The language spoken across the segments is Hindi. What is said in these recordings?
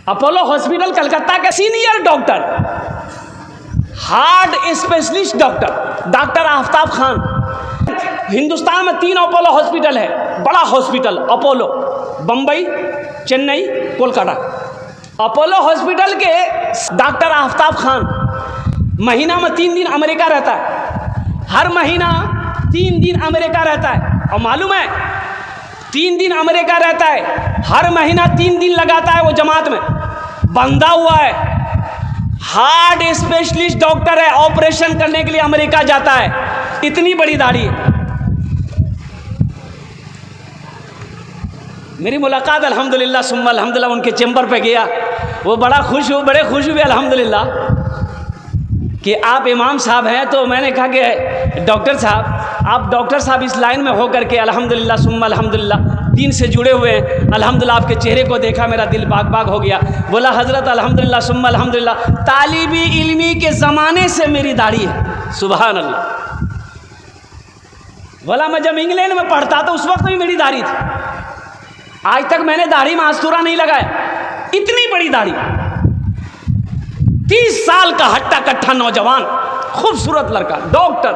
अपोलो हॉस्पिटल कलकत्ता के senior doctor, heart specialist doctor Aftab Khan. Hindustan में 3 अपोलो हॉस्पिटल है, बड़ा hospital Apollo, Bombay, Chennai, Kolkata. Apollo hospital के डॉक्टर आफ्ताब खान महीना में 3 दिन अमेरिका रहता है, हर महीना 3 दिन अमेरिका रहता है। और मालूम है 3 दिन अमेरिका रहता है, हर महीना 3 दिन लगाता है, वो जमात में बंधा हुआ है, हार्ट स्पेशलिस्ट डॉक्टर है, ऑपरेशन करने के लिए अमेरिका जाता है, इतनी बड़ी दाढ़ी है। मेरी मुलाकात अल्हम्दुलिल्लाह सुम्मा अल्हम्दुलिल्लाह उनके चैम्बर पे गया, वो बड़े खुश हुए अल्हम्दुलिल्लाह कि आप इमाम साहब हैं। तो मैंने कहा कि डॉक्टर साहब, आप डॉक्टर साहब इस लाइन में होकर के अल्हम्दुलिल्लाह सुम्मा अल्हम्दुलिल्लाह दीन से जुड़े हुए हैं, अल्हम्दुलिल्लाह आपके चेहरे को देखा मेरा दिल बाग बाग हो गया। बोला हज़रत अल्हम्दुलिल्लाह सुम्मा अल्हम्दुलिल्लाह तालिबी इल्मी के ज़माने से मेरी दाढ़ी है, सुभान अल्लाह। बोला मैं जब इंग्लैंड में पढ़ता तो उस वक्त भी मेरी दाढ़ी थी, आज तक मैंने दाढ़ी में आस्तूरा नहीं लगाया, इतनी बड़ी दाढ़ी। 30 साल का हट्टा कट्ठा नौजवान, खूबसूरत लड़का, डॉक्टर,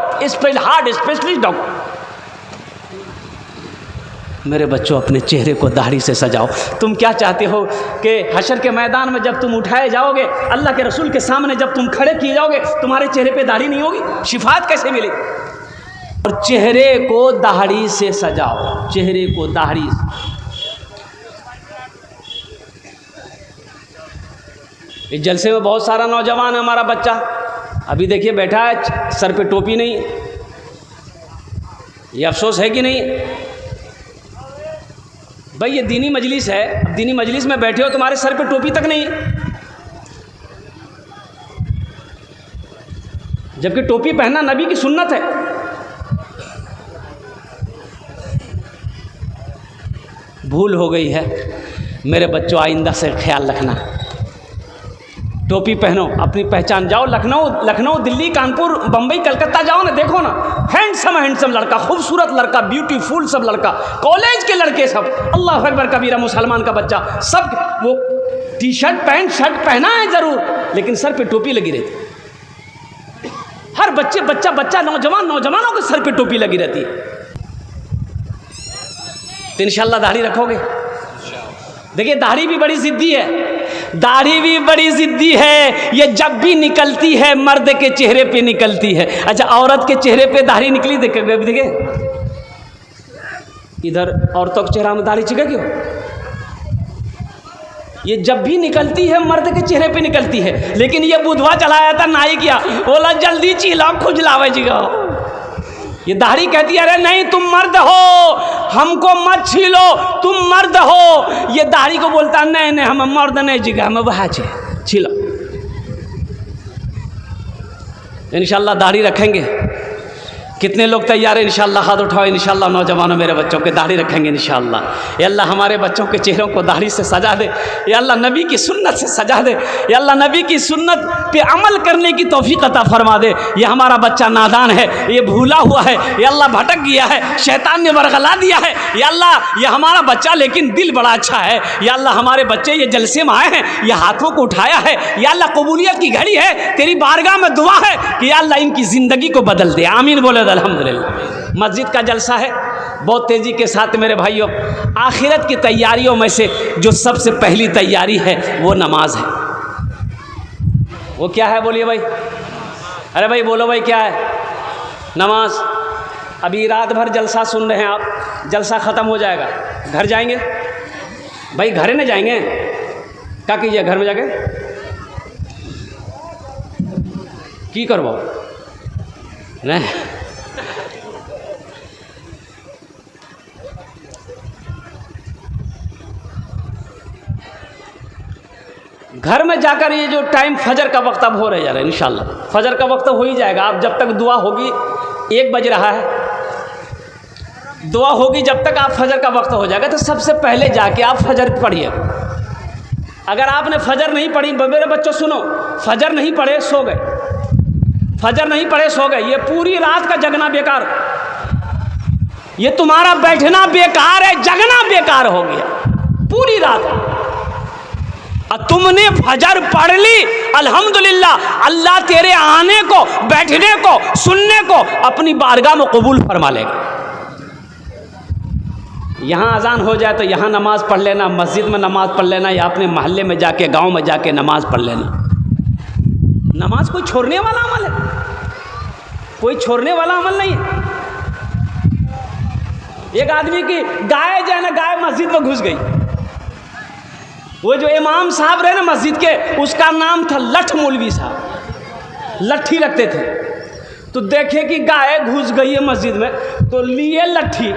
हार्ट स्पेशलिस्ट डॉक्टर। मेरे बच्चों अपने चेहरे को दाढ़ी से सजाओ। तुम क्या चाहते हो कि हशर के मैदान में जब तुम उठाए जाओगे, अल्लाह के रसूल के सामने जब तुम खड़े किए जाओगे, तुम्हारे चेहरे पे दाढ़ी नहीं होगी? शिफात कैसे मिलेगी? और चेहरे को दाढ़ी से सजाओ, चेहरे को दाढ़ी से। इस जलसे में बहुत सारा नौजवान है, हमारा बच्चा अभी देखिए बैठा है, सर पे टोपी नहीं। ये अफसोस है कि नहीं भाई? ये दीनी मजलिस है, अब दीनी मजलिस में बैठे हो, तुम्हारे सर पे टोपी तक नहीं है, जबकि टोपी पहनना नबी की सुन्नत है। भूल हो गई है मेरे बच्चों, आइंदा से ख्याल रखना, टोपी पहनो, अपनी पहचान। जाओ लखनऊ, दिल्ली, कानपुर, बम्बई, कलकत्ता जाओ ना, देखो ना, हैंडसम लड़का, खूबसूरत लड़का, ब्यूटीफुल सब लड़का, कॉलेज के लड़के सब, अल्लाह अकबर कबीरा, मुसलमान का बच्चा सब, वो टी शर्ट पैंट शर्ट पहना है ज़रूर, लेकिन सर पे टोपी लगी रहती। हर बच्चा नौजवानों के सर पे टोपी लगी रहती है। तो इंशाल्लाह दाढ़ी रखोगे? देखिए दाढ़ी भी बड़ी जिद्दी है, दाढ़ी भी बड़ी जिद्दी है। ये जब भी निकलती है मर्द के चेहरे पे निकलती है। अच्छा, औरत के चेहरे पे दाढ़ी निकली देखे? इधर औरतों के चेहरा में दाढ़ी चिका क्यों? ये जब भी निकलती है मर्द के चेहरे पे निकलती है। लेकिन ये बुधवा चलाया था नाई किया, बोला जल्दी चिल्ला खुजलावे जिगा। ये दाढ़ी कहती है अरे नहीं तुम मर्द हो, हमको मत छीलो, तुम मर्द हो। ये दाढ़ी को बोलता नहीं हम मर्द नहीं जिगा, हम वह छीलो। इंशाल्लाह दाढ़ी रखेंगे। कितने लोग तैयार हैं? इंशाल्लाह हाथ उठाओ। इंशाल्लाह नौजवानों मेरे बच्चों के दाढ़ी रखेंगे इंशाल्लाह। या अल्लाह हमारे बच्चों के चेहरों को दाढ़ी से सजा दे, या अल्लाह नबी की सुन्नत से सजा दे, या अल्लाह नबी की सुन्नत पे अमल करने की तौफीक अता फरमा दे। ये हमारा बच्चा नादान है, ये भूला हुआ है, या अल्लाह भटक गया है, शैतान ने वरगला दिया है। या अल्लाह ये हमारा बच्चा लेकिन दिल बड़ा अच्छा है। या अल्लाह हमारे बच्चे ये जलसे में आए हैं, ये हाथों को उठाया है, या अल्लाह कबूलियत की घड़ी है, तेरी बारगाह में दुआ है कि या अल्लाह इनकी ज़िंदगी को बदल दे। आमीन बोले अल्हम्दुलिल्लाह। मस्जिद का जलसा है, बहुत तेज़ी के साथ मेरे भाइयों, आखिरत की तैयारियों में से जो सबसे पहली तैयारी है वो नमाज है। वो क्या है बोलिए भाई? अरे भाई बोलो भाई, क्या है? नमाज। अभी रात भर जलसा सुन रहे हैं आप, जलसा ख़त्म हो जाएगा, घर जाएंगे भाई? घरे न जाएंगे? क्या कीजिए घर में जाके की करवाओ नहीं? घर में जाकर ये जो टाइम फजर का वक्त अब हो रहा है, इंशाल्लाह फजर का वक्त हो ही जाएगा। अब जब तक दुआ होगी, 1 बज रहा है, दुआ होगी जब तक आप फजर का वक्त हो जाएगा। तो सबसे पहले जाके आप फजर पढ़िए। अगर आपने फजर नहीं पढ़ी, मेरे बच्चों सुनो, फजर नहीं पढ़े सो गए, फजर नहीं पढ़े सो गए, ये पूरी रात का जगना बेकार, ये तुम्हारा बैठना बेकार है, जगना बेकार हो गया पूरी रात। और तुमने फजर पढ़ ली, अल्हम्दुलिल्लाह, अल्लाह तेरे आने को, बैठने को, सुनने को अपनी बारगाह में कबूल फरमा लेगा। यहाँ अजान हो जाए तो यहाँ नमाज़ पढ़ लेना, मस्जिद में नमाज़ पढ़ लेना, या अपने मोहल्ले में जाके, गांव में जाके नमाज़ पढ़ लेना। नमाज कोई छोड़ने वाला अमल है? कोई छोड़ने वाला अमल नहीं है। एक आदमी की गाय जो है ना, गाय मस्जिद में घुस गई। वो जो इमाम साहब रहे ना मस्जिद के, उसका नाम था लठ मौलवी साहब, लट्ठी रखते थे। तो देखे कि गाय घुस गई है मस्जिद में, तो लिए लट्ठी,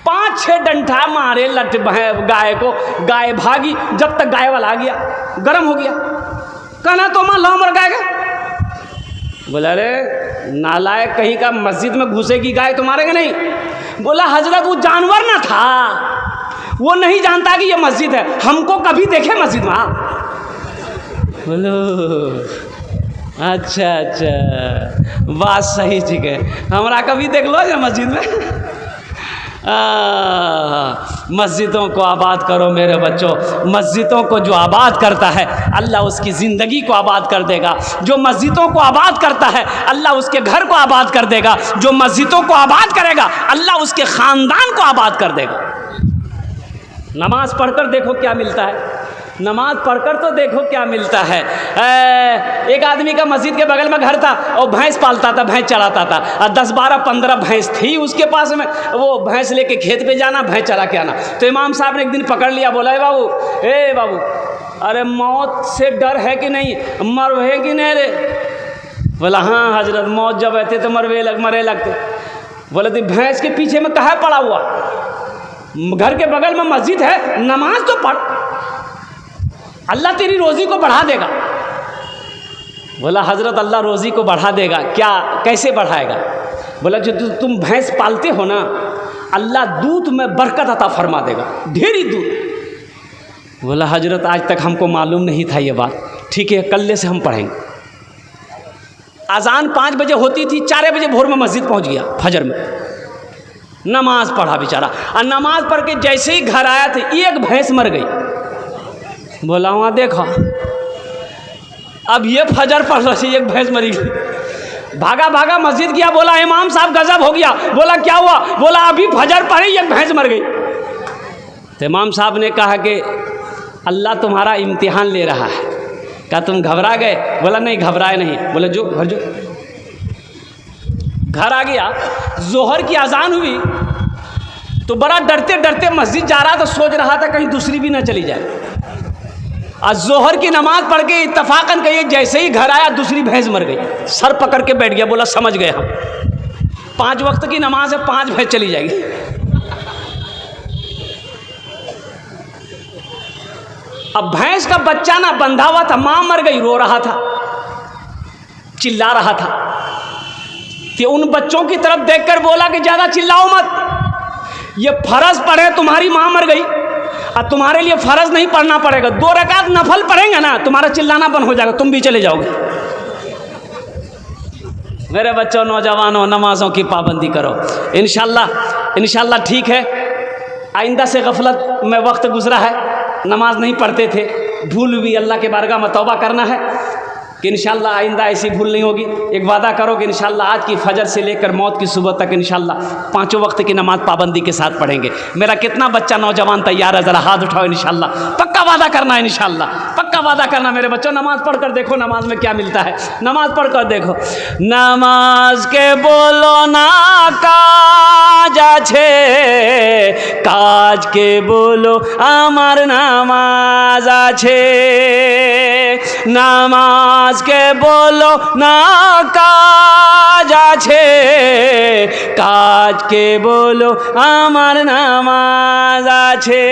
5-6 डंठा मारे गाय को। गाय भागी, जब तक गाय वाला आ गया, गर्म हो गया। कहना तो मान लो मर गाय। बोला अरे नालायक कहीं का, मस्जिद में घुसेगी गाय तो मारेगा नहीं। बोला हजरत वो जानवर ना था, वो नहीं जानता कि ये मस्जिद है, हमको कभी देखे मस्जिद में। बोलो अच्छा अच्छा, बात सही, ठीक है, हमारा कभी देख लो मस्जिद में। मस्जिदों को आबाद करो मेरे बच्चों। मस्जिदों को जो आबाद करता है अल्लाह उसकी ज़िंदगी को आबाद कर देगा। जो मस्जिदों को आबाद करता है अल्लाह उसके घर को आबाद कर देगा। जो मस्जिदों को आबाद करेगा अल्लाह उसके ख़ानदान को आबाद कर देगा। नमाज़ पढ़कर देखो क्या मिलता है, नमाज पढ़कर तो देखो क्या मिलता है। एक आदमी का मस्जिद के बगल में घर था और भैंस पालता था, भैंस चराता था, और 10-12-15 भैंस थी उसके पास में। वो भैंस लेके खेत पे जाना, भैंस चरा के आना। तो इमाम साहब ने एक दिन पकड़ लिया, बोला ए बाबू, अरे मौत से डर है कि नहीं, मरवे कि नहीं रे? बोला हाँ हजरत, मौत जब आते तो मरे लगते। बोले तो भैंस के पीछे में कहाँ पड़ा हुआ, घर के बगल में मस्जिद है, नमाज तो पढ़, अल्लाह तेरी रोज़ी को बढ़ा देगा। बोला हजरत अल्लाह रोज़ी को बढ़ा देगा क्या, कैसे बढ़ाएगा? बोला जो तुम भैंस पालते हो ना, अल्लाह दूध में बरकत अता फरमा देगा, ढेरी दूध। बोला हजरत आज तक हमको मालूम नहीं था ये बात, ठीक है कल से हम पढ़ेंगे। अजान 5 बजे होती थी, 4 बजे भोर में मस्जिद पहुंच गया, फजर में नमाज पढ़ा बेचारा। और नमाज पढ़ के जैसे ही घर आया था, एक भैंस मर गई। बोला वहाँ देखा, अब ये फजर पढ़ रहा है, एक भैंस मरी गई। भागा भागा मस्जिद गया, बोला इमाम साहब गजब हो गया। बोला क्या हुआ? बोला अभी फजर पढ़ी, एक भैंस मर गई। तो इमाम साहब ने कहा कि अल्लाह तुम्हारा इम्तिहान ले रहा है। क्या तुम घबरा गए? बोला नहीं घबराए नहीं। बोले जो घर, जो घर आ गया, जोहर की अजान हुई तो बड़ा डरते डरते मस्जिद जा रहा था, सोच रहा था कहीं दूसरी भी ना चली जाए। आज जोहर की नमाज पढ़ के इत्तफाकन कहिए जैसे ही घर आया, दूसरी भैंस मर गई। सर पकड़ के बैठ गया, बोला समझ गए हम, 5 वक्त की नमाज है, 5 भैंस चली जाएगी। अब भैंस का बच्चा ना बंधा हुआ था, मां मर गई, रो रहा था, चिल्ला रहा था। तो उन बच्चों की तरफ देखकर बोला कि ज्यादा चिल्लाओ मत, ये फर्ज पढ़े, तुम्हारी मां मर गई और तुम्हारे लिए फर्ज नहीं पढ़ना पड़ेगा, 2 रकात नफल पढ़ेंगे ना, तुम्हारा चिल्लाना बंद हो जाएगा, तुम भी चले जाओगे। मेरे बच्चों, नौजवानों, नमाजों की पाबंदी करो, इंशाल्लाह ठीक है। आइंदा से गफलत में वक्त गुजरा है, नमाज नहीं पढ़ते थे, भूल भी, अल्लाह के बारगाह में तौबा करना है कि इंशाल्लाह आइंदा ऐसी भूल नहीं होगी। एक वादा करो कि इंशाल्लाह आज की फजर से लेकर मौत की सुबह तक इंशाल्लाह 5 वक्त की नमाज पाबंदी के साथ पढ़ेंगे। मेरा कितना बच्चा नौजवान तैयार है? ज़रा हाथ उठाओ। इंशाल्लाह पक्का वादा करना है, इंशाल्लाह पक्का वादा करना मेरे बच्चों। नमाज पढ़ कर देखो, नमाज में क्या मिलता है, नमाज पढ़ कर देखो। नमाज के बोलो ना काज आछे, काज के बोलो आमार नामाज आछे। नामाज के बोलो ना काज आछे, काज के बोलो आमार नामाज आछे।